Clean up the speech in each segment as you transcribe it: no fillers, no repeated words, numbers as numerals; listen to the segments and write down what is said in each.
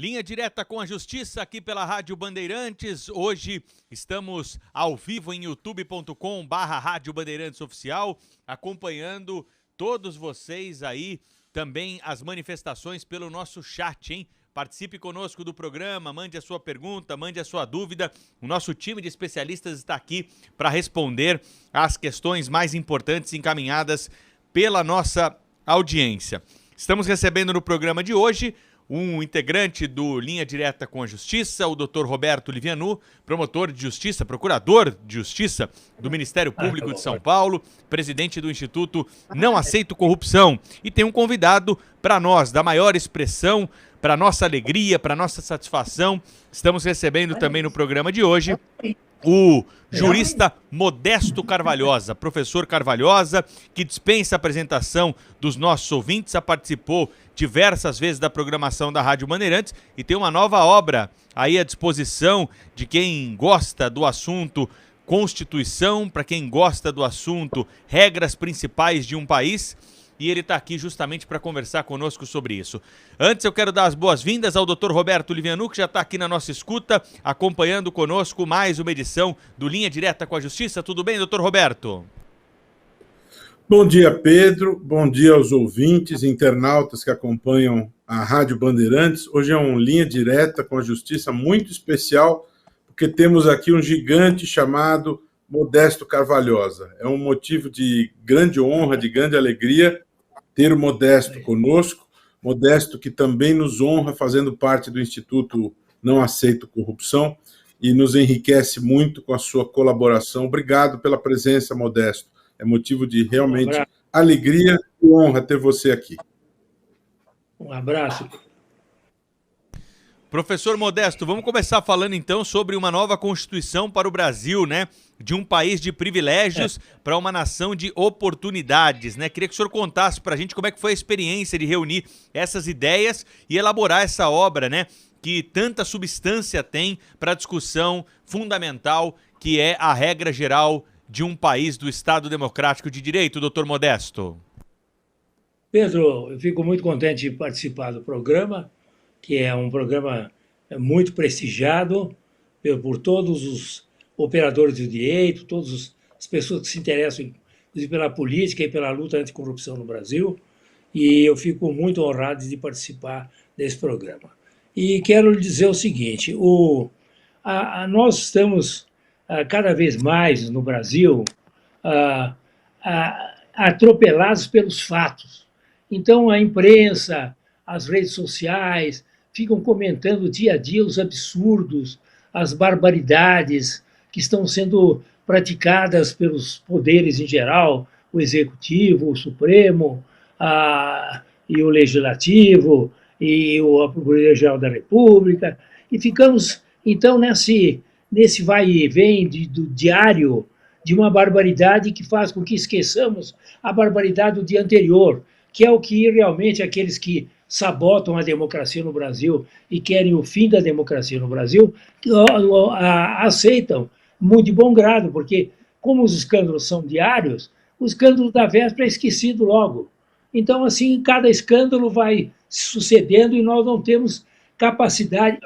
Linha direta com a Justiça aqui pela Rádio Bandeirantes. Hoje estamos ao vivo em youtube.com/Rádio Bandeirantes Oficial, acompanhando todos vocês aí, também as manifestações pelo nosso chat, hein? Participe conosco do programa, mande a sua pergunta, mande a sua dúvida. O nosso time de especialistas está aqui para responder às questões mais importantes encaminhadas pela nossa audiência. Estamos recebendo no programa de hoje um integrante do Linha Direta com a Justiça, o Dr. Roberto Livianu, promotor de justiça, procurador de justiça do Ministério Público de São Paulo, presidente do Instituto Não Aceito Corrupção. E tem um convidado para nós, da maior expressão, para nossa alegria, para nossa satisfação. Estamos recebendo também no programa de hoje o jurista Modesto Carvalhosa, professor Carvalhosa, que dispensa a apresentação dos nossos ouvintes, já participou diversas vezes da programação da Rádio Bandeirantes e tem uma nova obra aí à disposição de quem gosta do assunto Constituição, para quem gosta do assunto Regras Principais de um País. E ele está aqui justamente para conversar conosco sobre isso. Antes eu quero dar as boas-vindas ao Dr. Roberto Livianu, que já está aqui na nossa escuta, acompanhando conosco mais uma edição do Linha Direta com a Justiça. Tudo bem, Dr. Roberto? Bom dia, Pedro. Bom dia aos ouvintes, internautas que acompanham a Rádio Bandeirantes. Hoje é um Linha Direta com a Justiça muito especial, porque temos aqui um gigante chamado Modesto Carvalhosa. É um motivo de grande honra, de grande alegria ter o Modesto conosco, Modesto que também nos honra fazendo parte do Instituto Não Aceito Corrupção e nos enriquece muito com a sua colaboração. Obrigado pela presença, Modesto. É motivo de realmente alegria e honra ter você aqui. Um abraço. Professor Modesto, vamos começar falando então sobre uma nova Constituição para o Brasil, né? De um país de privilégios para uma nação de oportunidades, né? Queria que o senhor contasse para a gente como é que foi a experiência de reunir essas ideias e elaborar essa obra, né? Que tanta substância tem para a discussão fundamental que é a regra geral de um país do Estado Democrático de Direito, doutor Modesto. Pedro, eu fico muito contente de participar do programa, que é um programa muito prestigiado por todos os operadores do direito, todas as pessoas que se interessam pela política e pela luta anticorrupção no Brasil, e eu fico muito honrado de participar desse programa. E quero lhe dizer o seguinte, nós estamos cada vez mais no Brasil atropelados pelos fatos. Então, a imprensa, as redes sociais ficam comentando dia a dia os absurdos, as barbaridades que estão sendo praticadas pelos poderes em geral, o Executivo, o Supremo, e o Legislativo, e a Procuradoria-Geral da República, e ficamos, então, nesse vai e vem do diário de uma barbaridade que faz com que esqueçamos a barbaridade do dia anterior, que é o que realmente aqueles que sabotam a democracia no Brasil e querem o fim da democracia no Brasil, aceitam muito de bom grado, porque como os escândalos são diários, o escândalo da véspera é esquecido logo. Então, assim, cada escândalo vai sucedendo e nós não temos capacidade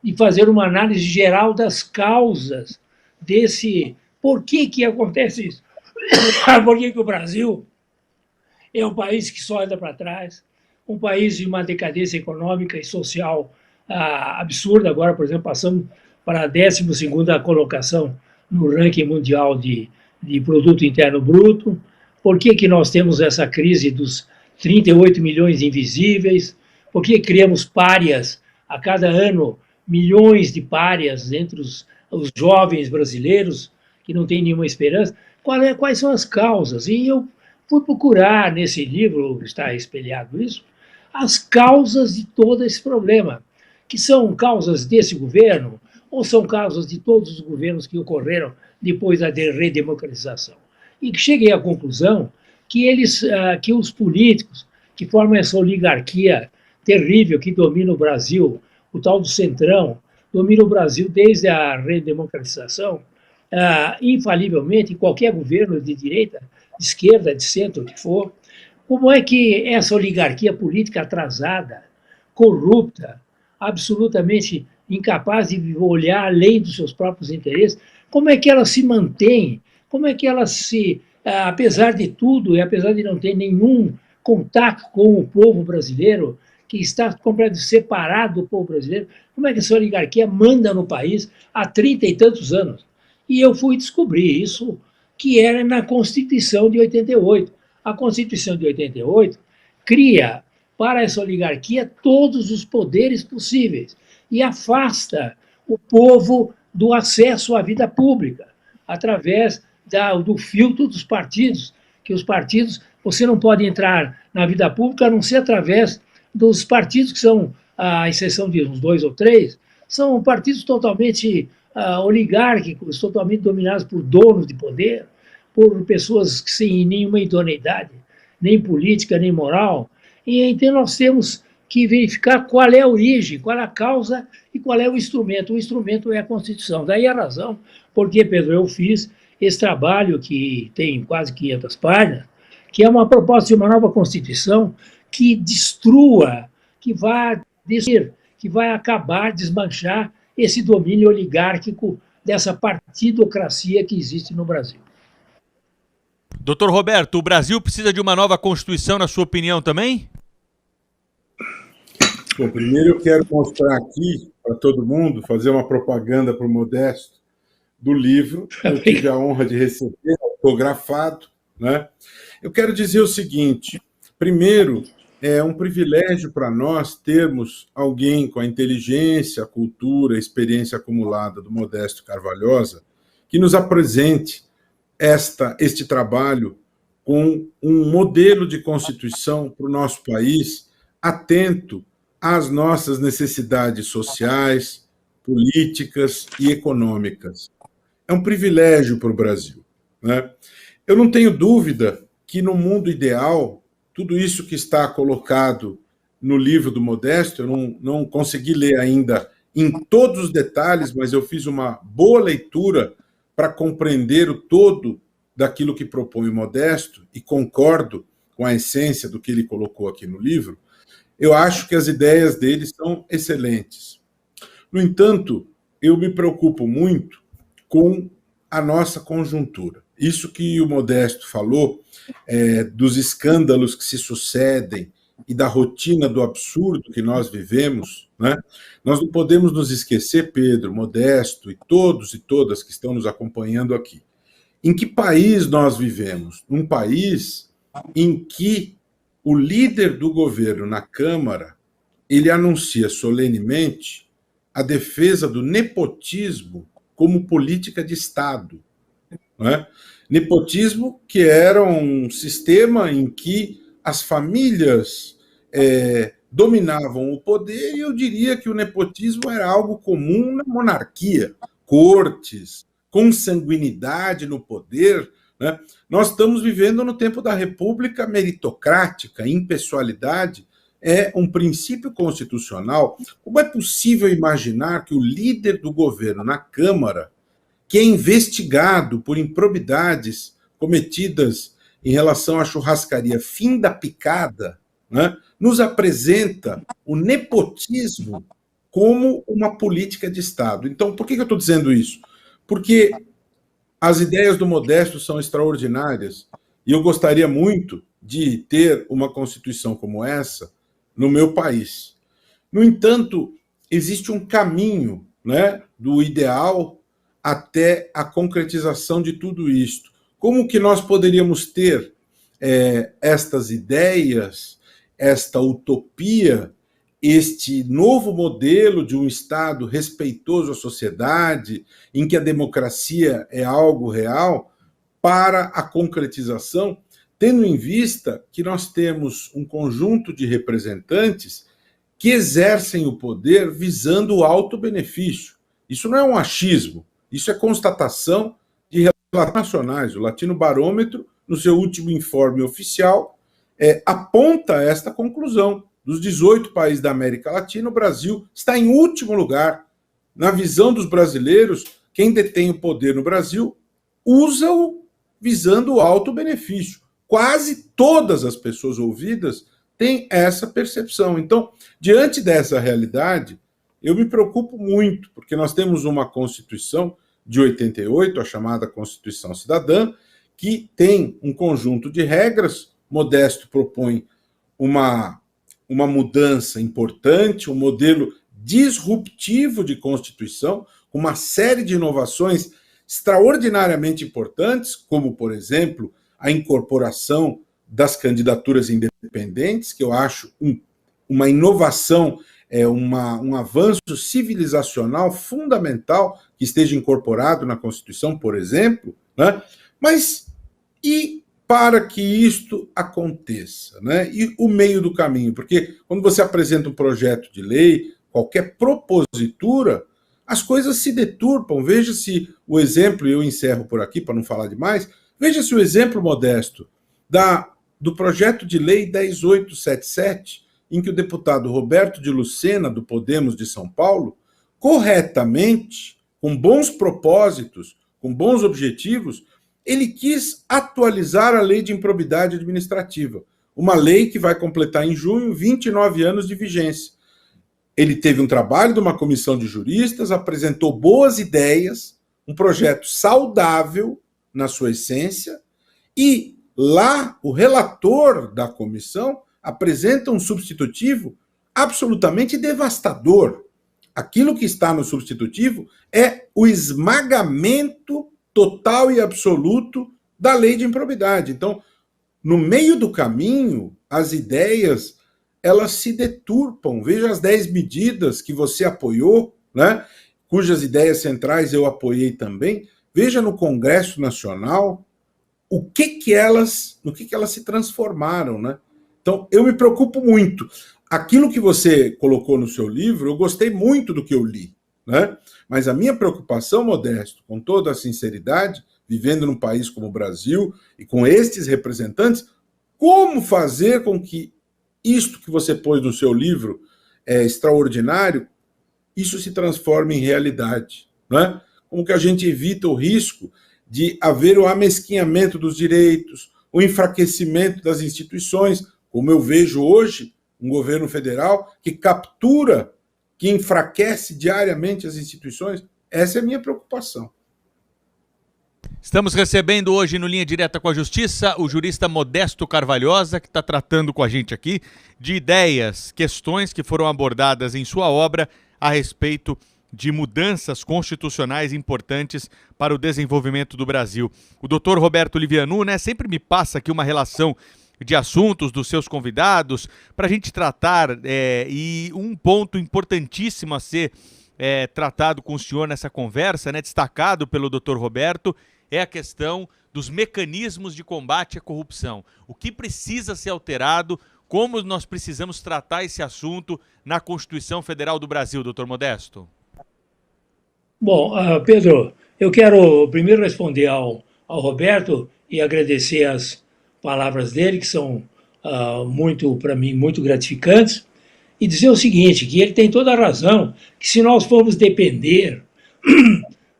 de fazer uma análise geral das causas desse... Por que acontece isso? Por que o Brasil é um país que só anda para trás, um país de uma decadência econômica e social absurda. Agora, por exemplo, passamos para a 12ª colocação no ranking mundial de produto interno bruto. Por que nós temos essa crise dos 38 milhões de invisíveis? Por que criamos párias a cada ano, milhões de párias entre os jovens brasileiros que não têm nenhuma esperança? Quais são as causas? E eu fui procurar nesse livro, está espelhado isso, as causas de todo esse problema, que são causas desse governo ou são causas de todos os governos que ocorreram depois da redemocratização. E cheguei à conclusão que os políticos que formam essa oligarquia terrível que domina o Brasil, o tal do Centrão, domina o Brasil desde a redemocratização, infalivelmente, em qualquer governo de direita, de esquerda, de centro, o que for, como é que essa oligarquia política atrasada corrupta, absolutamente incapaz de olhar além dos seus próprios interesses, como é que ela se mantém? Como é que ela se, apesar de tudo, e apesar de não ter nenhum contato com o povo brasileiro, que está completamente separado do povo brasileiro, como é que essa oligarquia manda no país há 30 e tantos anos? E eu fui descobrir isso, que era na Constituição de 88. A Constituição de 88 cria para essa oligarquia todos os poderes possíveis e afasta o povo do acesso à vida pública, através do filtro dos partidos, que os partidos, você não pode entrar na vida pública a não ser através dos partidos que são, à exceção de uns 2 ou 3, são partidos totalmente oligárquicos, totalmente dominados por donos de poder, por pessoas sem nenhuma idoneidade, nem política, nem moral. E então nós temos que verificar qual é a origem, qual é a causa e qual é o instrumento. O instrumento é a Constituição. Daí a razão porque, Pedro, eu fiz esse trabalho que tem quase 500 páginas, que é uma proposta de uma nova Constituição que destrua, que vai destruir, que vai acabar, desmanchar esse domínio oligárquico dessa partidocracia que existe no Brasil. Doutor Roberto, o Brasil precisa de uma nova Constituição, na sua opinião, também? Bom, primeiro eu quero mostrar aqui para todo mundo, fazer uma propaganda para o Modesto do livro, que eu tive a honra de receber, autografado, né? Eu quero dizer o seguinte: primeiro, é um privilégio para nós termos alguém com a inteligência, a cultura, a experiência acumulada do Modesto Carvalhosa que nos apresente este trabalho com um modelo de Constituição para o nosso país, atento às nossas necessidades sociais, políticas e econômicas. É um privilégio para o Brasil, né? Eu não tenho dúvida que, no mundo ideal, tudo isso que está colocado no livro do Modesto, eu não consegui ler ainda em todos os detalhes, mas eu fiz uma boa leitura para compreender o todo daquilo que propõe o Modesto, e concordo com a essência do que ele colocou aqui no livro. Eu acho que as ideias dele são excelentes. No entanto, eu me preocupo muito com a nossa conjuntura. Isso que o Modesto falou, dos escândalos que se sucedem e da rotina do absurdo que nós vivemos, né? Nós não podemos nos esquecer, Pedro, Modesto e todos e todas que estão nos acompanhando aqui. Em que país nós vivemos? Um país em que o líder do governo na Câmara, ele anuncia solenemente a defesa do nepotismo como política de Estado, não é? Nepotismo que era um sistema em que as famílias dominavam o poder, e eu diria que o nepotismo era algo comum na monarquia, cortes, consanguinidade no poder, né? Nós estamos vivendo no tempo da República meritocrática, impessoalidade é um princípio constitucional. Como é possível imaginar que o líder do governo na Câmara, que é investigado por improbidades cometidas em relação à churrascaria Fim da Picada, né, nos apresenta o nepotismo como uma política de Estado? Então, por que eu estou dizendo isso? Porque as ideias do Modesto são extraordinárias e eu gostaria muito de ter uma Constituição como essa no meu país. No entanto, existe um caminho, né, do ideal até a concretização de tudo isto. Como que nós poderíamos ter estas ideias, esta utopia, este novo modelo de um Estado respeitoso à sociedade, em que a democracia é algo real, para a concretização, tendo em vista que nós temos um conjunto de representantes que exercem o poder visando o alto benefício. Isso não é um achismo, isso é constatação de relações nacionais. O Latino Barômetro, no seu último informe oficial, aponta esta conclusão. Dos 18 países da América Latina, o Brasil está em último lugar. Na visão dos brasileiros, quem detém o poder no Brasil usa-o visando o alto benefício. Quase todas as pessoas ouvidas têm essa percepção. Então, diante dessa realidade, eu me preocupo muito, porque nós temos uma Constituição de 88, a chamada Constituição Cidadã, que tem um conjunto de regras. Modesto propõe uma mudança importante, um modelo disruptivo de Constituição, com uma série de inovações extraordinariamente importantes, como, por exemplo, a incorporação das candidaturas independentes, que eu acho uma inovação, um avanço civilizacional fundamental que esteja incorporado na Constituição, por exemplo, né? Mas e para que isto aconteça, né? E o meio do caminho, porque quando você apresenta um projeto de lei, qualquer propositura, as coisas se deturpam. Veja-se o exemplo, e eu encerro por aqui para não falar demais, veja-se o exemplo, Modesto, do projeto de lei 10877, em que o deputado Roberto de Lucena, do Podemos de São Paulo, corretamente, com bons propósitos, com bons objetivos, ele quis atualizar a lei de improbidade administrativa, uma lei que vai completar em junho 29 anos de vigência. Ele teve um trabalho de uma comissão de juristas, apresentou boas ideias, um projeto saudável na sua essência, e lá o relator da comissão apresenta um substitutivo absolutamente devastador. Aquilo que está no substitutivo é o esmagamento total e absoluto da lei de improbidade. Então, no meio do caminho, as ideias, elas se deturpam. Veja as 10 medidas que você apoiou, né? Cujas ideias centrais eu apoiei também. Veja no Congresso Nacional no que elas se transformaram, né? Então, eu me preocupo muito. Aquilo que você colocou no seu livro, eu gostei muito do que eu li, né? Mas a minha preocupação, Modesto, com toda a sinceridade, vivendo num país como o Brasil e com estes representantes, como fazer com que isto que você pôs no seu livro é extraordinário, isso se transforme em realidade, né? Como que a gente evita o risco de haver o amesquinhamento dos direitos, o enfraquecimento das instituições, como eu vejo hoje um governo federal que captura, que enfraquece diariamente as instituições. Essa é a minha preocupação. Estamos recebendo hoje no Linha Direta com a Justiça o jurista Modesto Carvalhosa, que está tratando com a gente aqui de ideias, questões que foram abordadas em sua obra a respeito de mudanças constitucionais importantes para o desenvolvimento do Brasil. O doutor Roberto Livianu, né, sempre me passa aqui uma relação de assuntos dos seus convidados para a gente tratar, e um ponto importantíssimo a ser tratado com o senhor nessa conversa, né, destacado pelo doutor Roberto, é a questão dos mecanismos de combate à corrupção. O que precisa ser alterado, como nós precisamos tratar esse assunto na Constituição Federal do Brasil, doutor Modesto? Bom, Pedro, eu quero primeiro responder ao Roberto e agradecer as palavras dele, que são, muito, para mim, muito gratificantes, e dizer o seguinte, que ele tem toda a razão, que se nós formos depender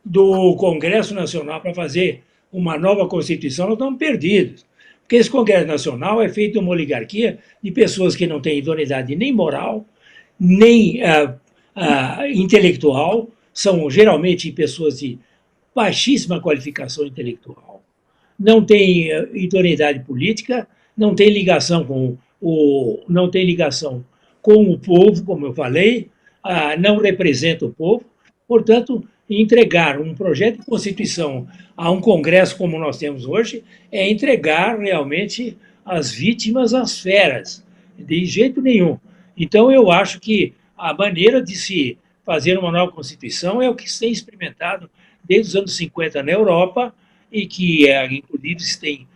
do Congresso Nacional para fazer uma nova Constituição, nós estamos perdidos. Porque esse Congresso Nacional é feito de uma oligarquia de pessoas que não têm idoneidade nem moral, nem intelectual, são geralmente pessoas de baixíssima qualificação intelectual, não têm idoneidade política, não têm ligação com o povo, como eu falei, não representa o povo. Portanto, entregar um projeto de Constituição a um Congresso como nós temos hoje é entregar realmente as vítimas às feras, de jeito nenhum. Então, eu acho que a maneira de se fazer uma nova Constituição é o que se tem experimentado desde os anos 50 na Europa e que, inclusive, se tem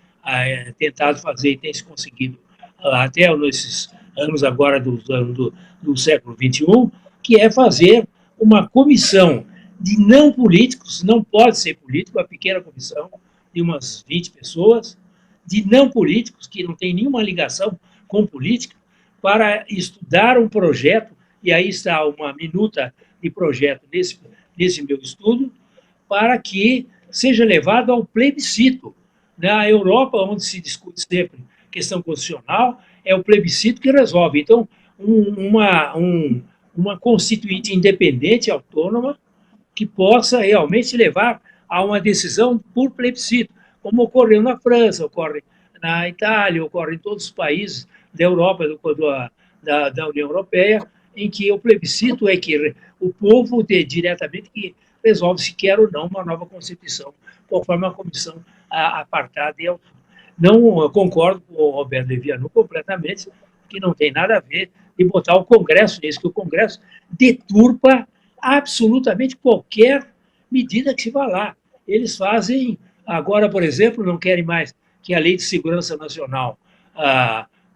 tentado fazer e tem se conseguido até nesses anos agora do século XXI, que é fazer uma comissão de não políticos, não pode ser político, uma pequena comissão de umas 20 pessoas, de não políticos, que não tem nenhuma ligação com política, para estudar um projeto, e aí está uma minuta de projeto nesse meu estudo, para que seja levado ao plebiscito. Na Europa, onde se discute sempre questão constitucional, é o plebiscito que resolve. Então, uma constituinte independente, autônoma, que possa realmente levar a uma decisão por plebiscito, como ocorreu na França, ocorre na Itália, ocorre em todos os países da Europa, da União Europeia, em que o plebiscito é que o povo diretamente que resolve se quer ou não uma nova Constituição, conforme a comissão apartada e autônoma. Não concordo com o Roberto Levianu completamente, que não tem nada a ver de botar o Congresso nisso, que o Congresso deturpa absolutamente qualquer medida que se vá lá. Eles fazem, agora, por exemplo, não querem mais que a Lei de Segurança Nacional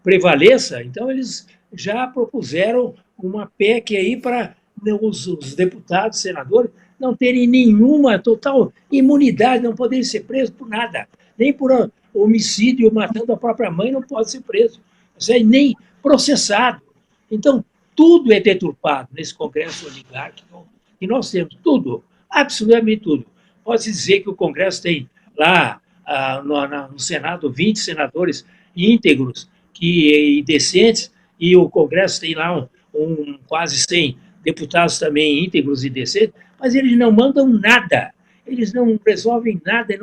prevaleça, então eles já propuseram uma PEC aí para os deputados, senadores, não terem nenhuma total imunidade, não poderem ser presos por nada, nem por homicídio matando a própria mãe não pode ser preso, nem processado. Então, tudo é deturpado nesse Congresso oligárquico que nós temos, tudo, absolutamente tudo. Pode-se dizer que o Congresso tem lá no Senado 20 senadores íntegros e decentes, e o Congresso tem lá quase 100 deputados também íntegros e decentes, mas eles não mandam nada, eles não resolvem nada,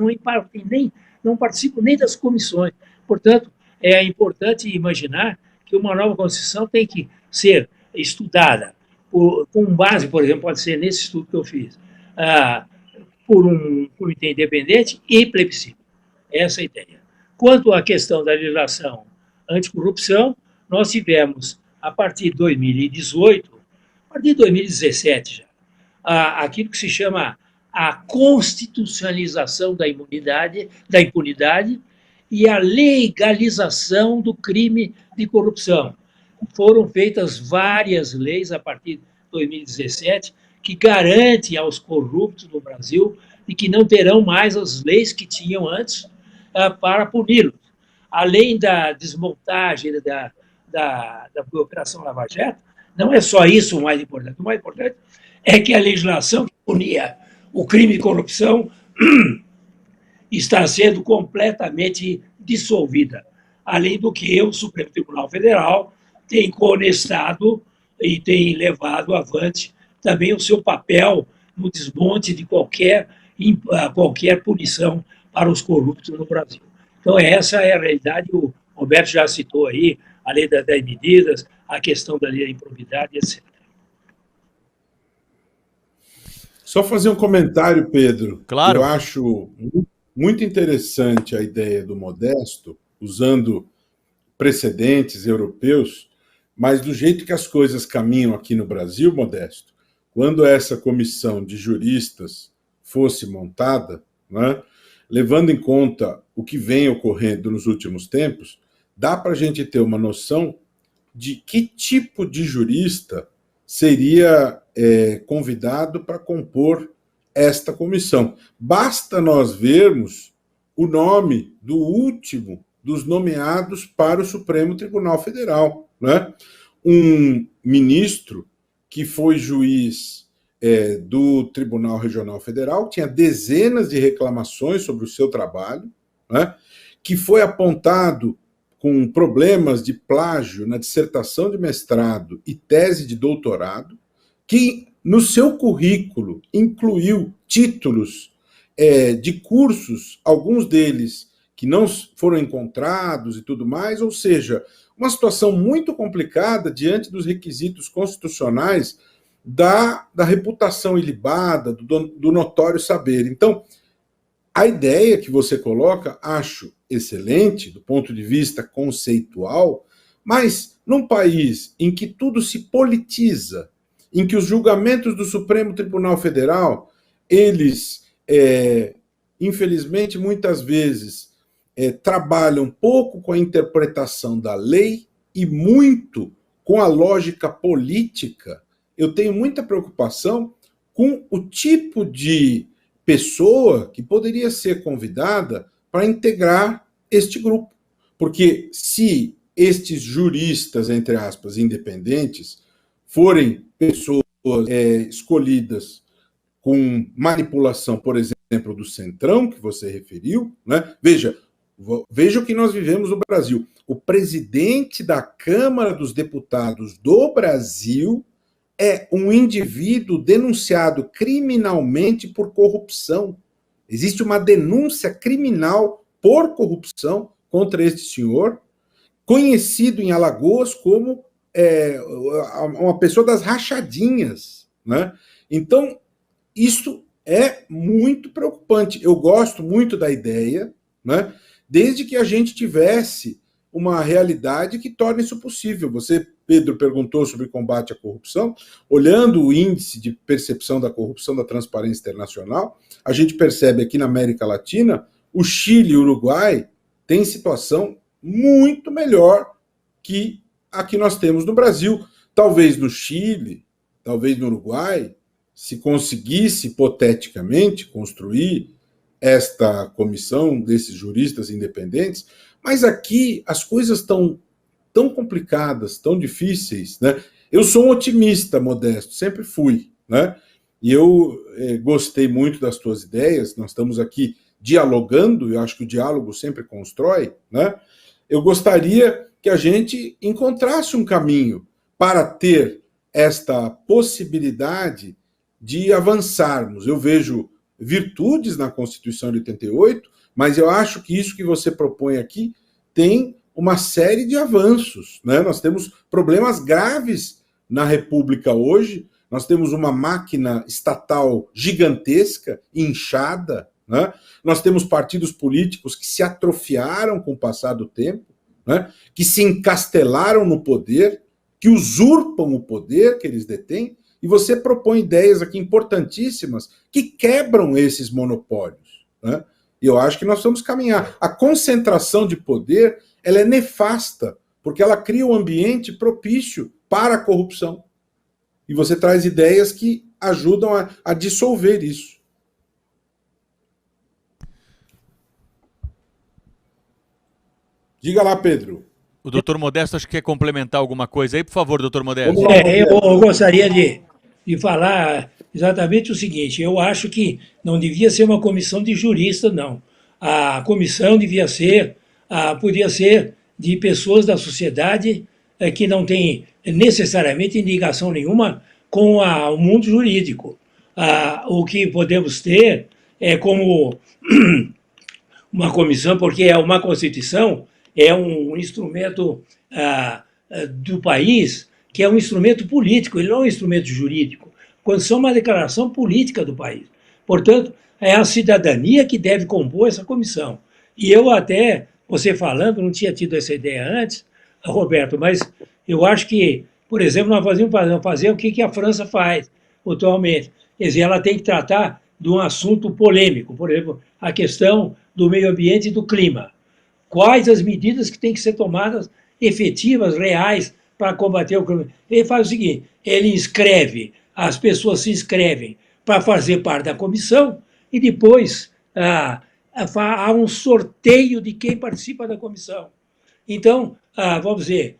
não participam nem das comissões. Portanto, é importante imaginar que uma nova Constituição tem que ser estudada com base, por exemplo, pode ser nesse estudo que eu fiz, por um comitê independente e plebiscito. Essa é a ideia. Quanto à questão da legislação anticorrupção, nós tivemos, a partir de 2018, a partir de 2017 já, aquilo que se chama a constitucionalização da impunidade e a legalização do crime de corrupção. Foram feitas várias leis a partir de 2017 que garantem aos corruptos no Brasil e que não terão mais as leis que tinham antes para puni-los. Além da desmontagem da Operação Lava Jato, não é só isso o mais importante. O mais importante é que a legislação que punia o crime de corrupção está sendo completamente dissolvida. Além do que o Supremo Tribunal Federal tem conestado e tem levado avante também o seu papel no desmonte de qualquer punição para os corruptos no Brasil. Então, essa é a realidade. O Roberto já citou aí a lei das 10 medidas, a questão da lei da improbidade, etc. Só fazer um comentário, Pedro. Claro. Eu acho muito interessante a ideia do Modesto, usando precedentes europeus, mas do jeito que as coisas caminham aqui no Brasil, Modesto, quando essa comissão de juristas fosse montada, né, levando em conta o que vem ocorrendo nos últimos tempos, dá para a gente ter uma noção de que tipo de jurista seria convidado para compor esta comissão. Basta nós vermos o nome do último dos nomeados para o Supremo Tribunal Federal, né? Um ministro que foi juiz do Tribunal Regional Federal, tinha dezenas de reclamações sobre o seu trabalho, né? Que foi apontado com problemas de plágio na dissertação de mestrado e tese de doutorado, que no seu currículo incluiu títulos de cursos, alguns deles que não foram encontrados e tudo mais, ou seja, uma situação muito complicada diante dos requisitos constitucionais da reputação ilibada, do notório saber. Então, a ideia que você coloca, acho excelente do ponto de vista conceitual, mas num país em que tudo se politiza, em que os julgamentos do Supremo Tribunal Federal, eles, infelizmente, muitas vezes, trabalham pouco com a interpretação da lei e muito com a lógica política, eu tenho muita preocupação com o tipo de pessoa que poderia ser convidada para integrar este grupo. Porque se estes juristas, entre aspas, independentes, forem pessoas escolhidas com manipulação, por exemplo, do Centrão, que você referiu, né? Veja o que nós vivemos no Brasil. o presidente da Câmara dos Deputados do Brasil é um indivíduo denunciado criminalmente por corrupção. Existe uma denúncia criminal por corrupção contra este senhor, conhecido em Alagoas como uma pessoa das rachadinhas, né? Então, isso é muito preocupante. Eu gosto muito da ideia, né? Desde que a gente tivesse uma realidade que torne isso possível. Você, Pedro, perguntou sobre combate à corrupção. Olhando o índice de percepção da corrupção da Transparência Internacional, a gente percebe aqui na América Latina, o Chile e o Uruguai têm situação muito melhor que a que nós temos no Brasil. Talvez no Chile, talvez no Uruguai, se conseguisse, hipoteticamente, construir esta comissão desses juristas independentes, mas aqui as coisas estão tão complicadas, tão difíceis, né? Eu sou um otimista, Modesto, sempre fui, né? E eu gostei muito das tuas ideias, nós estamos aqui dialogando, eu acho que o diálogo sempre constrói, né? Eu gostaria que a gente encontrasse um caminho para ter esta possibilidade de avançarmos. Eu vejo virtudes na Constituição de 88, mas eu acho que isso que você propõe aqui tem uma série de avanços, né? Nós temos problemas graves na República hoje, nós temos uma máquina estatal gigantesca, inchada, né? Nós temos partidos políticos que se atrofiaram com o passar do tempo, né? Que se encastelaram no poder, que usurpam o poder que eles detêm, e você propõe ideias aqui importantíssimas que quebram esses monopólios, né? E eu acho que nós vamos caminhar. A concentração de poder, ela é nefasta, porque ela cria um ambiente propício para a corrupção. E você traz ideias que ajudam a dissolver isso. Diga lá, Pedro. O doutor Modesto acho que quer complementar alguma coisa aí, por favor, doutor Modesto. Eu gostaria de falar exatamente o seguinte: eu acho que não devia ser uma comissão de juristas, não. A comissão podia ser de pessoas da sociedade que não têm necessariamente ligação nenhuma com o mundo jurídico. O que podemos ter é como uma comissão, porque uma Constituição é um instrumento do país, que é um instrumento político, ele não é um instrumento jurídico. A Constituição é uma declaração política do país. Portanto, é a cidadania que deve compor essa comissão. E eu até, você falando, não tinha tido essa ideia antes, Roberto, mas eu acho que, por exemplo, nós vamos fazer o que a França faz atualmente. Quer dizer, ela tem que tratar de um assunto polêmico, por exemplo, a questão do meio ambiente e do clima. Quais as medidas que têm que ser tomadas efetivas, reais, para combater o clima? Ele faz o seguinte, ele inscreve, as pessoas se inscrevem para fazer parte da comissão e depois há um sorteio de quem participa da comissão. Então, vamos dizer,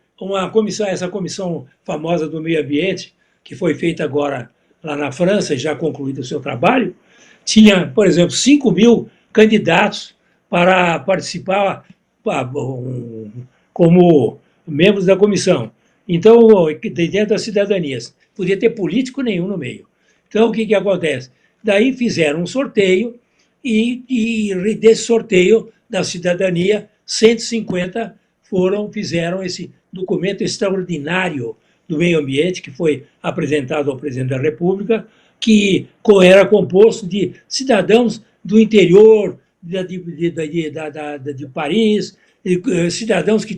essa comissão famosa do meio ambiente, que foi feita agora lá na França, já concluído o seu trabalho, tinha, por exemplo, 5.000 candidatos para participar como membros da comissão. Então, dentro das cidadanias, podia ter político nenhum no meio. Então, o que acontece? Daí fizeram um sorteio e desse sorteio da cidadania, 150 fizeram esse documento extraordinário do meio ambiente, que foi apresentado ao presidente da República, que era composto de cidadãos do interior de Paris, cidadãos que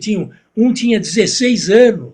um tinha 16 anos,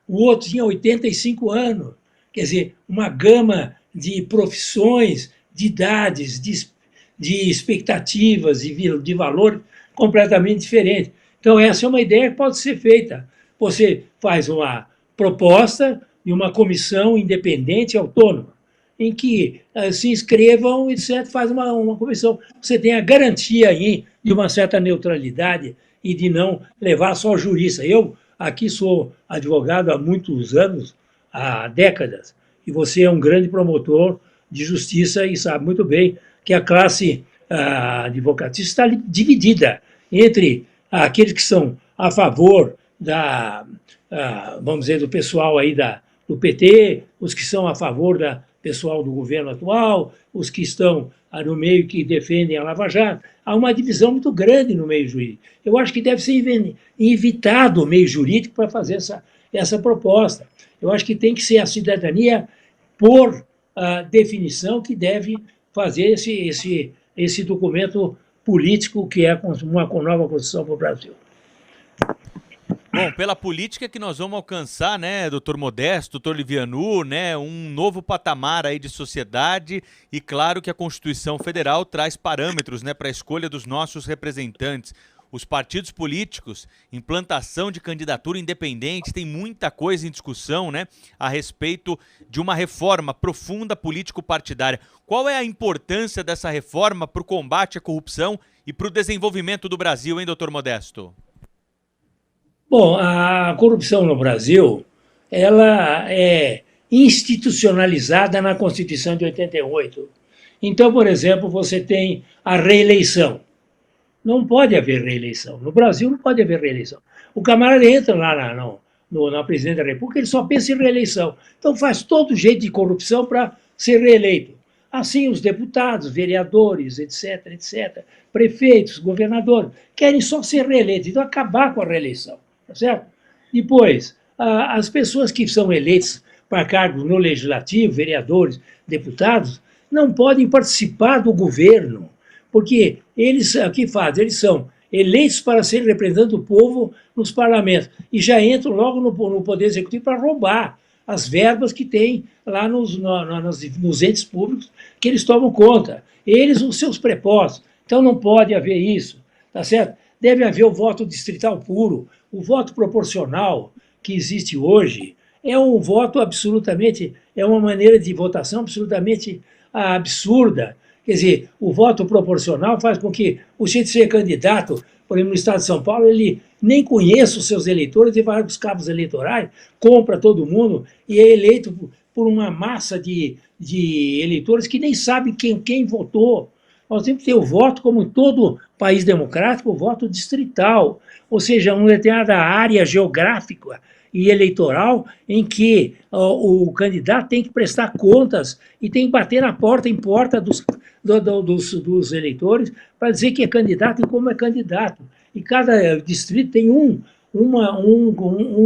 o outro tinha 85 anos. Quer dizer, uma gama de profissões, de idades, de expectativas e de valor completamente diferentes. Então, essa é uma ideia que pode ser feita. Você faz uma proposta de uma comissão independente, autônoma, em que se inscrevam e faz uma comissão. Você tem a garantia aí de uma certa neutralidade e de não levar só jurista. Eu aqui sou advogado há muitos anos, há décadas, e você é um grande promotor de justiça e sabe muito bem que a classe advocatista está dividida entre aqueles que são a favor vamos dizer, do pessoal aí do PT, os que são a favor do pessoal do governo atual, os que estão no meio que defendem a Lava Jato. Há uma divisão muito grande no meio jurídico. Eu acho que deve ser evitado o meio jurídico para fazer essa proposta. Eu acho que tem que ser a cidadania, por definição, que deve fazer esse documento político que é uma nova Constituição para o Brasil. Bom, pela política que nós vamos alcançar, né, doutor Modesto, doutor Livianu, né, um novo patamar aí de sociedade, e claro que a Constituição Federal traz parâmetros, né, para a escolha dos nossos representantes. Os partidos políticos, implantação de candidatura independente, tem muita coisa em discussão, né, a respeito de uma reforma profunda político-partidária. Qual é a importância dessa reforma para o combate à corrupção e para o desenvolvimento do Brasil, hein, doutor Modesto? Bom, a corrupção no Brasil, ela é institucionalizada na Constituição de 88. Então, por exemplo, você tem a reeleição. Não pode haver reeleição. No Brasil não pode haver reeleição. O camarada entra lá na presidência da República, ele só pensa em reeleição. Então faz todo jeito de corrupção para ser reeleito. Assim, os deputados, vereadores, etc., etc., prefeitos, governadores, querem só ser reeleitos, então acabar com a reeleição. Tá certo? Depois, as pessoas que são eleitas para cargos no legislativo, vereadores, deputados, não podem participar do governo, porque eles, o que fazem? Eles são eleitos para serem representantes do povo nos parlamentos e já entram logo no Poder Executivo para roubar as verbas que tem lá nos entes públicos que eles tomam conta. Eles, os seus prepostos. Então não pode haver isso, tá certo? Deve haver o voto distrital puro. O voto proporcional que existe hoje é um voto absolutamente, é uma maneira de votação absolutamente absurda. Quer dizer, o voto proporcional faz com que o jeito de ser candidato, por exemplo, no estado de São Paulo, ele nem conheça os seus eleitores, ele vai para os cabos eleitorais, compra todo mundo e é eleito por uma massa de eleitores que nem sabem quem votou. Nós temos que ter o voto, como em todo país democrático, o voto distrital, ou seja, uma determinada área geográfica e eleitoral em que o candidato tem que prestar contas e tem que bater na porta em porta dos eleitores para dizer que é candidato e como é candidato. E cada distrito tem um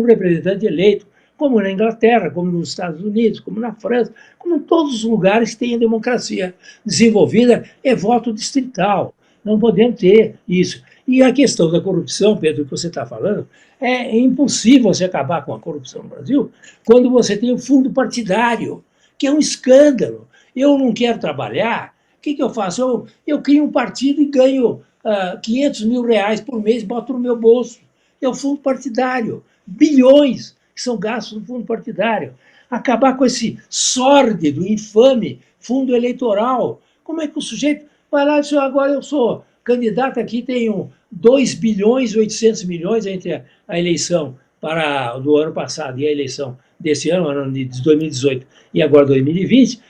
representante eleito, como na Inglaterra, como nos Estados Unidos, como na França, como em todos os lugares que tem a democracia desenvolvida, é voto distrital. Não podemos ter isso. E a questão da corrupção, Pedro, que você está falando, é impossível você acabar com a corrupção no Brasil quando você tem o fundo partidário, que é um escândalo. Eu não quero trabalhar, o que eu faço? Eu crio um partido e ganho 500 mil reais por mês, boto no meu bolso. É o fundo partidário. Bilhões que são gastos no fundo partidário. Acabar com esse sórdido, infame fundo eleitoral. Como é que o sujeito vai lá e diz, agora eu sou candidato aqui, tenho 2 bilhões e 800 milhões entre a eleição do ano passado e a eleição desse ano de 2018 e agora 2020,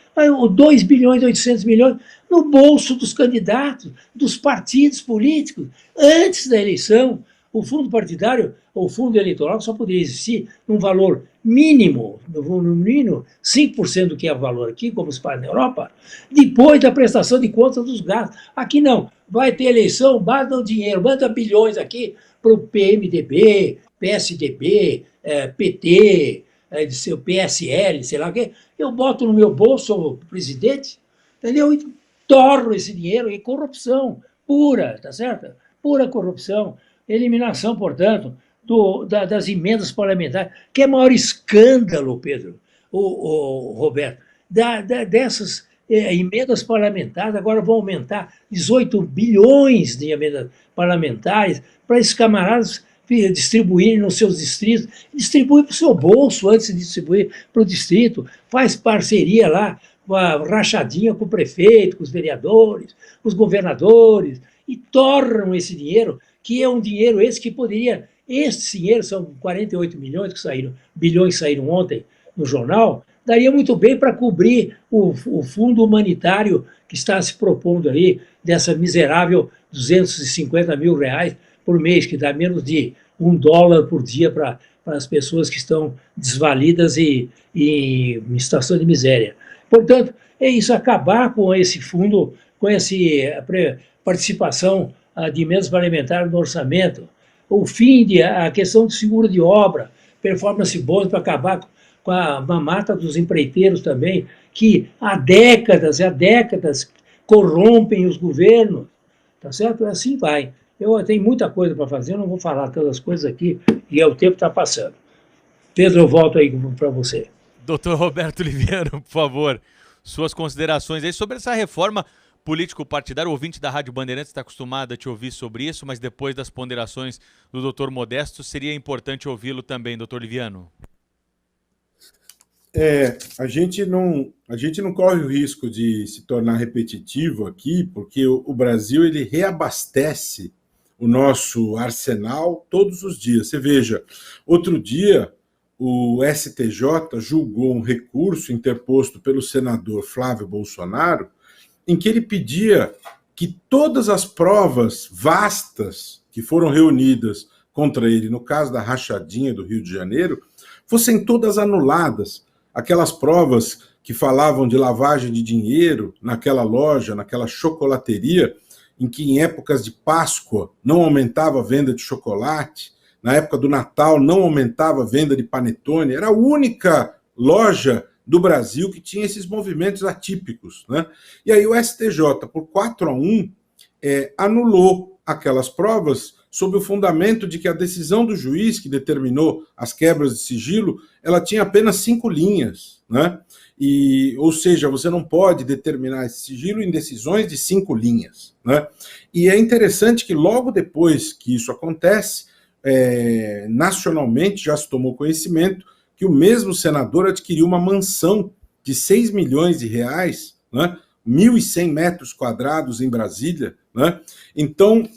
2 bilhões e 800 milhões no bolso dos candidatos, dos partidos políticos, antes da eleição. O fundo partidário, ou fundo eleitoral, só poderia existir num valor mínimo, no mínimo 5% do que é o valor aqui, como se faz na Europa, depois da prestação de contas dos gastos. Aqui não. Vai ter eleição, manda dinheiro, manda bilhões aqui para o PMDB, PSDB, PT, seu PSL, sei lá o quê. Eu boto no meu bolso, sou presidente, entendeu? E torro esse dinheiro em corrupção pura, tá certo? Pura corrupção. Eliminação, portanto, das emendas parlamentares, que é o maior escândalo, Pedro, Roberto, dessas emendas parlamentares, agora vão aumentar 18 bilhões de emendas parlamentares para esses camaradas distribuírem nos seus distritos, distribui para o seu bolso antes de distribuir para o distrito, faz parceria lá, rachadinha com o prefeito, com os vereadores, com os governadores, e torram esse dinheiro, que é um dinheiro esse que poderia... Esse dinheiro, são 48 milhões que saíram, bilhões que saíram ontem no jornal, daria muito bem para cobrir o fundo humanitário que está se propondo aí, dessa miserável 250 mil reais por mês, que dá menos de $1 por dia para as pessoas que estão desvalidas e em situação de miséria. Portanto, é isso, acabar com esse fundo, com essa participação de emendas parlamentares no orçamento, o fim a questão do seguro de obra, performance bônus para acabar com a mamata dos empreiteiros também, que há décadas corrompem os governos, tá certo? Assim vai. Eu tenho muita coisa para fazer, eu não vou falar todas as coisas aqui, e o tempo está passando. Pedro, eu volto aí para você. Doutor Roberto Liviano, por favor, suas considerações aí sobre essa reforma político-partidária. O ouvinte da Rádio Bandeirantes está acostumado a te ouvir sobre isso, mas depois das ponderações do doutor Modesto, seria importante ouvi-lo também, doutor Liviano. A gente não corre o risco de se tornar repetitivo aqui, porque o Brasil ele reabastece o nosso arsenal todos os dias. Você veja, outro dia o STJ julgou um recurso interposto pelo senador Flávio Bolsonaro, em que ele pedia que todas as provas vastas que foram reunidas contra ele, no caso da rachadinha do Rio de Janeiro, fossem todas anuladas. Aquelas provas que falavam de lavagem de dinheiro naquela loja, naquela chocolateria, em que em épocas de Páscoa não aumentava a venda de chocolate, na época do Natal não aumentava a venda de panetone, era a única loja do Brasil que tinha esses movimentos atípicos, né? E aí o STJ, por 4-1, anulou aquelas provas sob o fundamento de que a decisão do juiz que determinou as quebras de sigilo, ela tinha apenas 5 linhas, né? Ou seja, você não pode determinar esse sigilo em decisões de 5 linhas, né? E é interessante que logo depois que isso acontece, nacionalmente já se tomou conhecimento que o mesmo senador adquiriu uma mansão de 6 milhões de reais, né? 1.100 metros quadrados em Brasília, né? Então,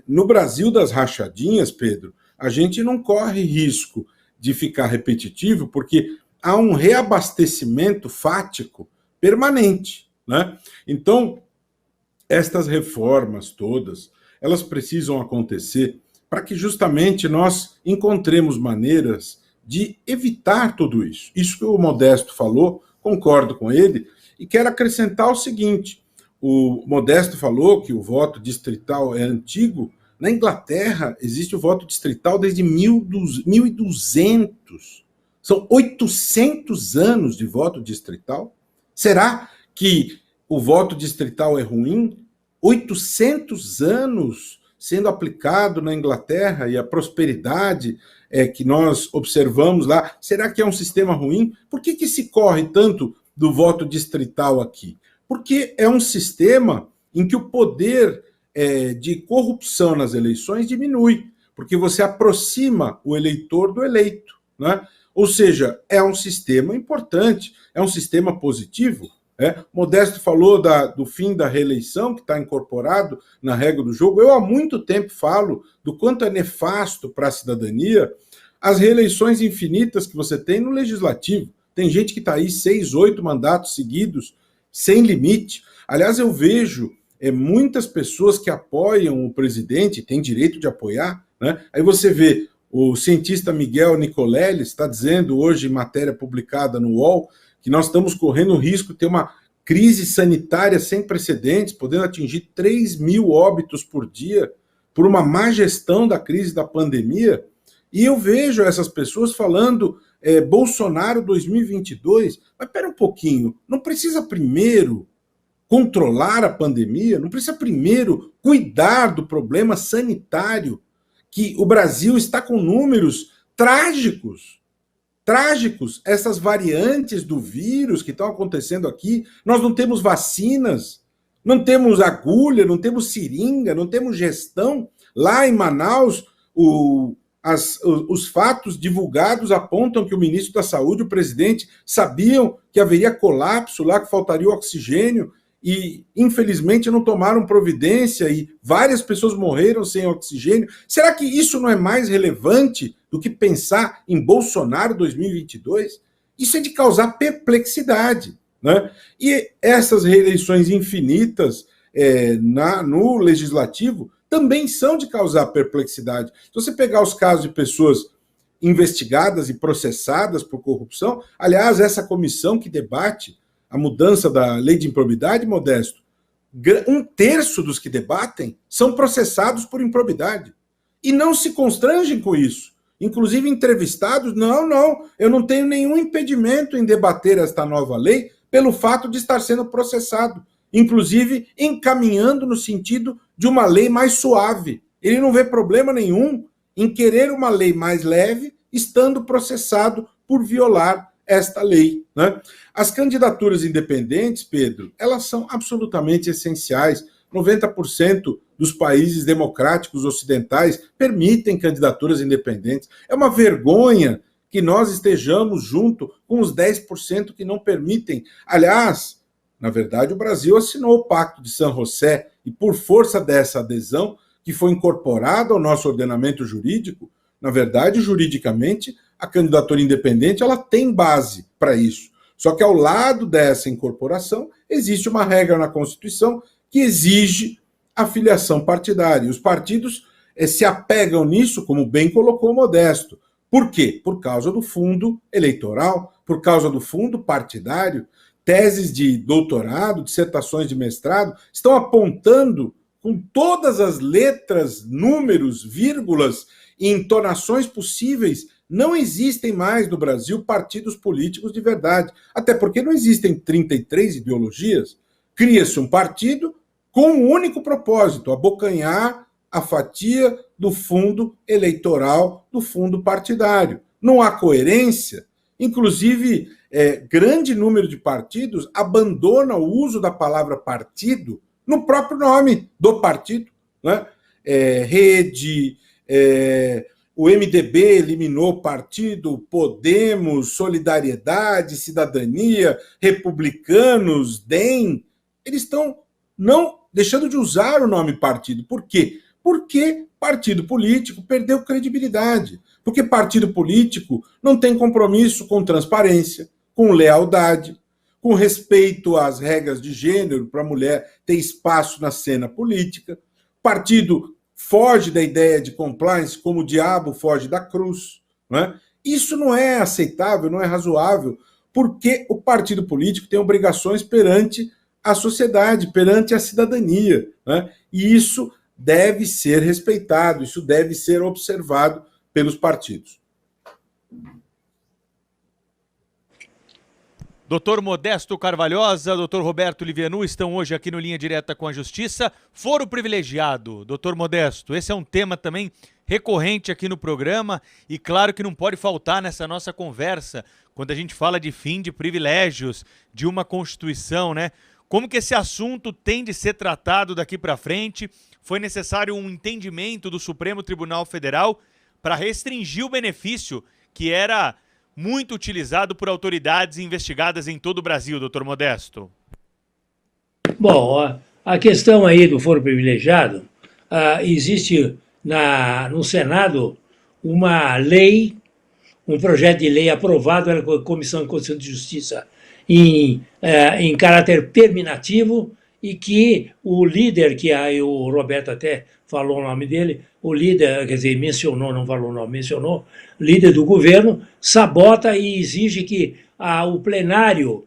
no Brasil das rachadinhas, Pedro, a gente não corre risco de ficar repetitivo, porque há um reabastecimento fático permanente, né? Então, estas reformas todas, elas precisam acontecer para que justamente nós encontremos maneiras de evitar tudo isso. Isso que o Modesto falou, concordo com ele, e quero acrescentar o seguinte: o Modesto falou que o voto distrital é antigo. Na Inglaterra existe o voto distrital desde 1200. São 800 anos de voto distrital. Será que o voto distrital é ruim? 800 anos sendo aplicado na Inglaterra e a prosperidade que nós observamos lá, será que é um sistema ruim? Por que se corre tanto do voto distrital aqui? Porque é um sistema em que o poder de corrupção nas eleições diminui, porque você aproxima o eleitor do eleito, né? Ou seja, é um sistema importante, é um sistema positivo. Modesto falou do fim da reeleição, que está incorporado na regra do jogo. Eu há muito tempo falo do quanto é nefasto para a cidadania as reeleições infinitas que você tem no legislativo. Tem gente que está aí 6, 8 mandatos seguidos, sem limite. Aliás, eu vejo muitas pessoas que apoiam o presidente, têm direito de apoiar, né? Aí você vê o cientista Miguel Nicoleles está dizendo hoje em matéria publicada no UOL que nós estamos correndo o risco de ter uma crise sanitária sem precedentes, podendo atingir 3.000 óbitos por dia por uma má gestão da crise da pandemia. E eu vejo essas pessoas falando Bolsonaro 2022. Mas espera um pouquinho, não precisa primeiro controlar a pandemia? Não precisa primeiro cuidar do problema sanitário? Que o Brasil está com números trágicos. Essas variantes do vírus que estão acontecendo aqui, nós não temos vacinas, não temos agulha, não temos seringa, não temos gestão. Lá em Manaus, os fatos divulgados apontam que o ministro da Saúde, o presidente, sabiam que haveria colapso lá, que faltaria oxigênio, e infelizmente não tomaram providência e várias pessoas morreram sem oxigênio. Será que isso não é mais relevante do que pensar em Bolsonaro 2022? Isso é de causar perplexidade, né? E essas reeleições infinitas no legislativo também são de causar perplexidade. Se você pegar os casos de pessoas investigadas e processadas por corrupção, aliás, essa comissão que debate a mudança da lei de improbidade, Modesto, 1/3 dos que debatem são processados por improbidade. E não se constrangem com isso. Inclusive entrevistados, não, eu não tenho nenhum impedimento em debater esta nova lei pelo fato de estar sendo processado. Inclusive encaminhando no sentido de uma lei mais suave. Ele não vê problema nenhum em querer uma lei mais leve, estando processado por violar esta lei, né? As candidaturas independentes, Pedro, elas são absolutamente essenciais. 90% dos países democráticos ocidentais permitem candidaturas independentes. É uma vergonha que nós estejamos junto com os 10% que não permitem. Aliás, na verdade, o Brasil assinou o Pacto de San José e, por força dessa adesão, que foi incorporada ao nosso ordenamento jurídico, na verdade, juridicamente, a candidatura independente ela tem base para isso. Só que ao lado dessa incorporação, existe uma regra na Constituição que exige a filiação partidária. E os partidos se apegam nisso, como bem colocou o Modesto. Por quê? Por causa do fundo eleitoral, por causa do fundo partidário. Teses de doutorado, dissertações de mestrado, estão apontando com todas as letras, números, vírgulas e entonações possíveis. Não existem mais no Brasil partidos políticos de verdade. Até porque não existem 33 ideologias. Cria-se um partido com um único propósito: abocanhar a fatia do fundo eleitoral, do fundo partidário. Não há coerência. Inclusive, grande número de partidos abandona o uso da palavra partido no próprio nome do partido, né? Rede, o MDB eliminou partido, Podemos, Solidariedade, Cidadania, Republicanos, DEM, eles estão não deixando de usar o nome partido. Por quê? Porque partido político perdeu credibilidade. Porque partido político não tem compromisso com transparência, com lealdade, com respeito às regras de gênero para a mulher ter espaço na cena política. Partido foge da ideia de compliance como o diabo foge da cruz, né? Isso não é aceitável, não é razoável, porque o partido político tem obrigações perante a sociedade, perante a cidadania, né? E isso deve ser respeitado, isso deve ser observado pelos partidos. Doutor Modesto Carvalhosa, doutor Roberto Livianu estão hoje aqui no Linha Direta com a Justiça. Foro privilegiado, doutor Modesto, esse é um tema também recorrente aqui no programa e claro que não pode faltar nessa nossa conversa quando a gente fala de fim de privilégios, de uma Constituição, né? Como que esse assunto tem de ser tratado daqui para frente? Foi necessário um entendimento do Supremo Tribunal Federal para restringir o benefício que era muito utilizado por autoridades investigadas em todo o Brasil, doutor Modesto. Bom, a questão aí do foro privilegiado, existe no Senado uma lei, um projeto de lei aprovado pela Comissão de Constituição e Justiça em caráter terminativo e que o líder, que aí o Roberto até falou o nome dele, o líder, quer dizer, mencionou, não falou o nome, mencionou, líder do governo, sabota e exige que o plenário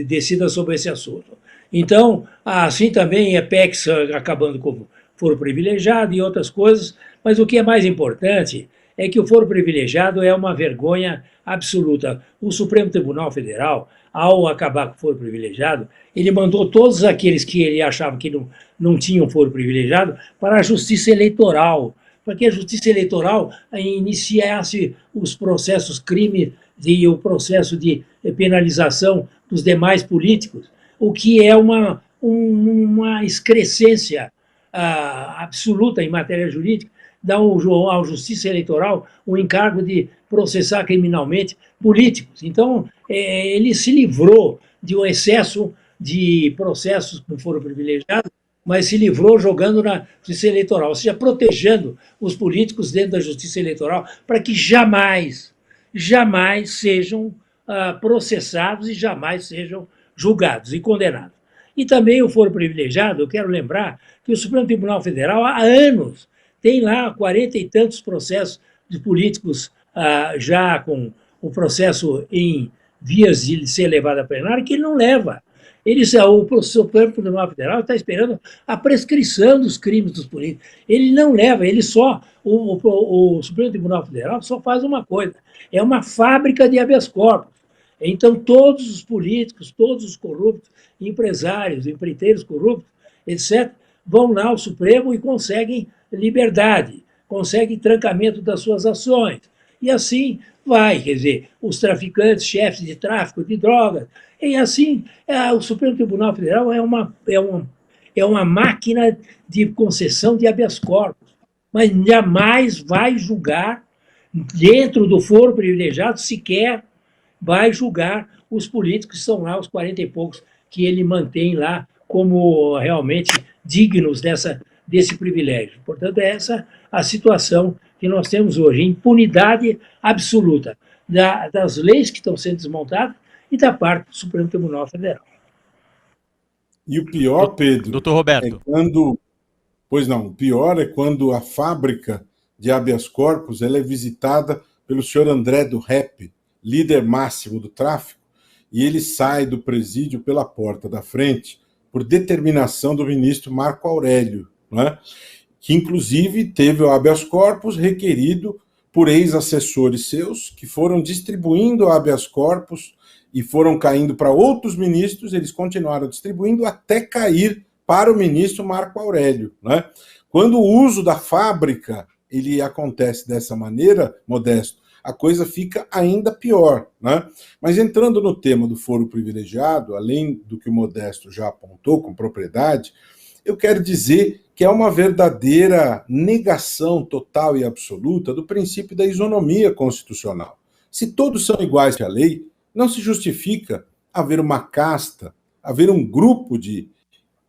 decida sobre esse assunto. Então, assim também é PECs acabando com foro privilegiado e outras coisas, mas o que é mais importante é que o foro privilegiado é uma vergonha absoluta. O Supremo Tribunal Federal, ao acabar com o foro privilegiado, ele mandou todos aqueles que ele achava que não tinham foro privilegiado para a Justiça Eleitoral, para que a Justiça Eleitoral iniciasse os processos crime e o processo de penalização dos demais políticos, o que é uma excrescência absoluta em matéria jurídica, dá à Justiça Eleitoral o encargo de processar criminalmente políticos. Então, ele se livrou de um excesso de processos com foro privilegiado, mas se livrou jogando na Justiça Eleitoral, ou seja, protegendo os políticos dentro da Justiça Eleitoral para que jamais sejam processados e jamais sejam julgados e condenados. E também o foro privilegiado, eu quero lembrar que o Supremo Tribunal Federal, há anos, tem lá 40 e tantos processos de políticos já com o processo em vias de ser levado a plenário, que ele não leva. O Supremo Tribunal Federal está esperando a prescrição dos crimes dos políticos. Ele não leva, o Supremo Tribunal Federal só faz uma coisa, é uma fábrica de habeas corpus. Então, todos os políticos, todos os corruptos, empresários, empreiteiros corruptos, etc., vão lá ao Supremo e conseguem liberdade, conseguem trancamento das suas ações. E assim vai, quer dizer, os traficantes, chefes de tráfico de drogas. E assim, o Supremo Tribunal Federal é uma máquina de concessão de habeas corpus, mas jamais vai julgar, dentro do foro privilegiado, sequer vai julgar os políticos que estão lá, os 40 e poucos, que ele mantém lá como realmente dignos desse privilégio. Portanto, é essa a situação que nós temos hoje, impunidade absoluta das leis que estão sendo desmontadas e da parte do Supremo Tribunal Federal. E o pior, Pedro, Doutor Roberto. o pior é quando a fábrica de habeas corpus ela é visitada pelo senhor André do Rep, líder máximo do tráfico, e ele sai do presídio pela porta da frente por determinação do ministro Marco Aurélio, né? Que inclusive teve o habeas corpus requerido por ex-assessores seus, que foram distribuindo habeas corpus e foram caindo para outros ministros, eles continuaram distribuindo até cair para o ministro Marco Aurélio, né? Quando o uso da fábrica ele acontece dessa maneira, Modesto, a coisa fica ainda pior, né? Mas entrando no tema do foro privilegiado, além do que o Modesto já apontou com propriedade, eu quero dizer que é uma verdadeira negação total e absoluta do princípio da isonomia constitucional. Se todos são iguais à lei, não se justifica haver uma casta, haver um grupo de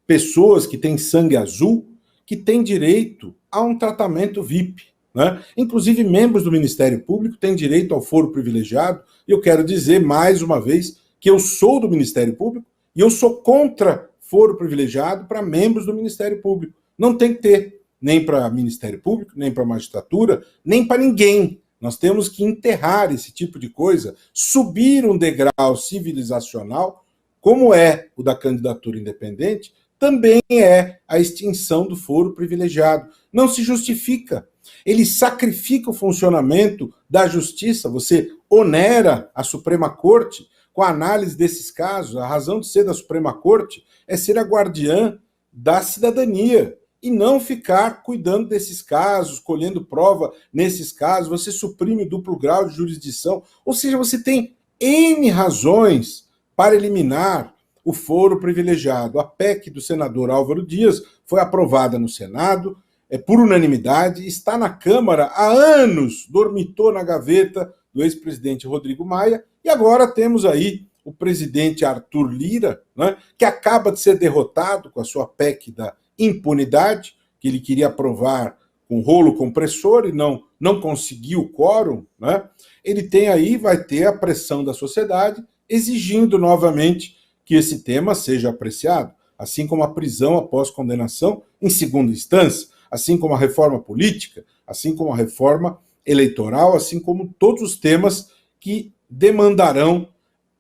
pessoas que têm sangue azul que têm direito a um tratamento VIP, né? Inclusive, membros do Ministério Público têm direito ao foro privilegiado, e eu quero dizer mais uma vez que eu sou do Ministério Público e eu sou contra foro privilegiado para membros do Ministério Público. Não tem que ter, nem para Ministério Público, nem para magistratura, nem para ninguém. Nós temos que enterrar esse tipo de coisa, subir um degrau civilizacional, como é o da candidatura independente, também é a extinção do foro privilegiado. Não se justifica. Ele sacrifica o funcionamento da justiça, você onera a Suprema Corte com a análise desses casos. A razão de ser da Suprema Corte é ser a guardiã da cidadania e não ficar cuidando desses casos, colhendo prova nesses casos. Você suprime o duplo grau de jurisdição, ou seja, você tem N razões para eliminar o foro privilegiado. A PEC do senador Álvaro Dias foi aprovada no Senado, por unanimidade, está na Câmara há anos, dormitou na gaveta do ex-presidente Rodrigo Maia, e agora temos aí o presidente Arthur Lira, né, que acaba de ser derrotado com a sua PEC da impunidade, que ele queria aprovar com rolo compressor e não conseguiu o quórum, né? Ele tem aí, vai ter a pressão da sociedade exigindo novamente que esse tema seja apreciado, assim como a prisão após condenação em segunda instância, assim como a reforma política, assim como a reforma eleitoral, assim como todos os temas que demandarão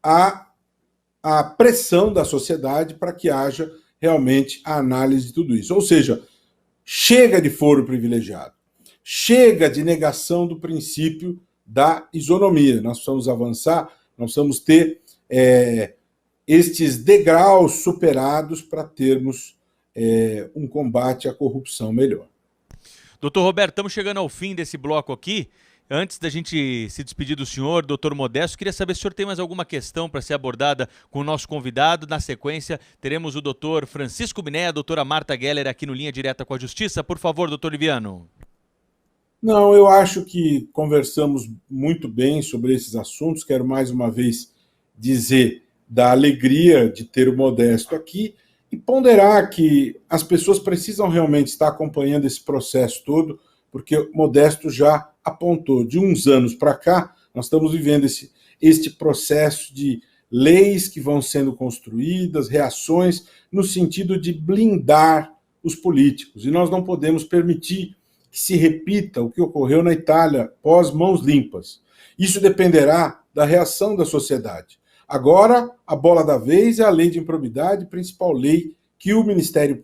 a pressão da sociedade para que haja realmente a análise de tudo isso. Ou seja, chega de foro privilegiado, chega de negação do princípio da isonomia. Nós precisamos avançar, nós precisamos ter estes degraus superados para termos um combate à corrupção melhor. Doutor Roberto, estamos chegando ao fim desse bloco aqui. Antes da gente se despedir do senhor, doutor Modesto, queria saber se o senhor tem mais alguma questão para ser abordada com o nosso convidado. Na sequência, teremos o doutor Francisco Miné, a doutora Marta Geller aqui no Linha Direta com a Justiça. Por favor, doutor Liviano. Não, eu acho que conversamos muito bem sobre esses assuntos. Quero mais uma vez dizer da alegria de ter o Modesto aqui e ponderar que as pessoas precisam realmente estar acompanhando esse processo todo, porque o Modesto já apontou, de uns anos para cá, nós estamos vivendo este processo de leis que vão sendo construídas, reações no sentido de blindar os políticos. E nós não podemos permitir que se repita o que ocorreu na Itália pós Mãos Limpas. Isso dependerá da reação da sociedade. Agora, a bola da vez é a lei de improbidade, principal lei que o Ministério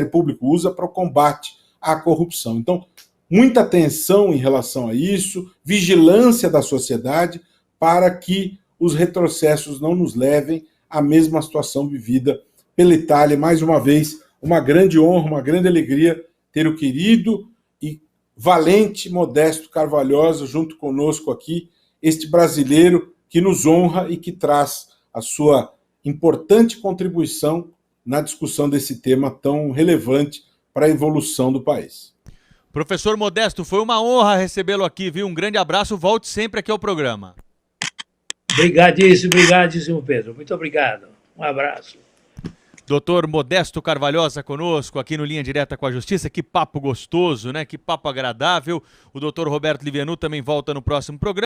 Público usa para o combate à corrupção. Então, muita atenção em relação a isso, vigilância da sociedade para que os retrocessos não nos levem à mesma situação vivida pela Itália. Mais uma vez, uma grande honra, uma grande alegria ter o querido e valente Modesto Carvalhosa junto conosco aqui, este brasileiro que nos honra e que traz a sua importante contribuição na discussão desse tema tão relevante para a evolução do país. Professor Modesto, foi uma honra recebê-lo aqui, viu? Um grande abraço, volte sempre aqui ao programa. Obrigadíssimo, Pedro. Muito obrigado. Um abraço. Doutor Modesto Carvalhosa conosco aqui no Linha Direta com a Justiça. Que papo gostoso, né? Que papo agradável. O doutor Roberto Livianu também volta no próximo programa.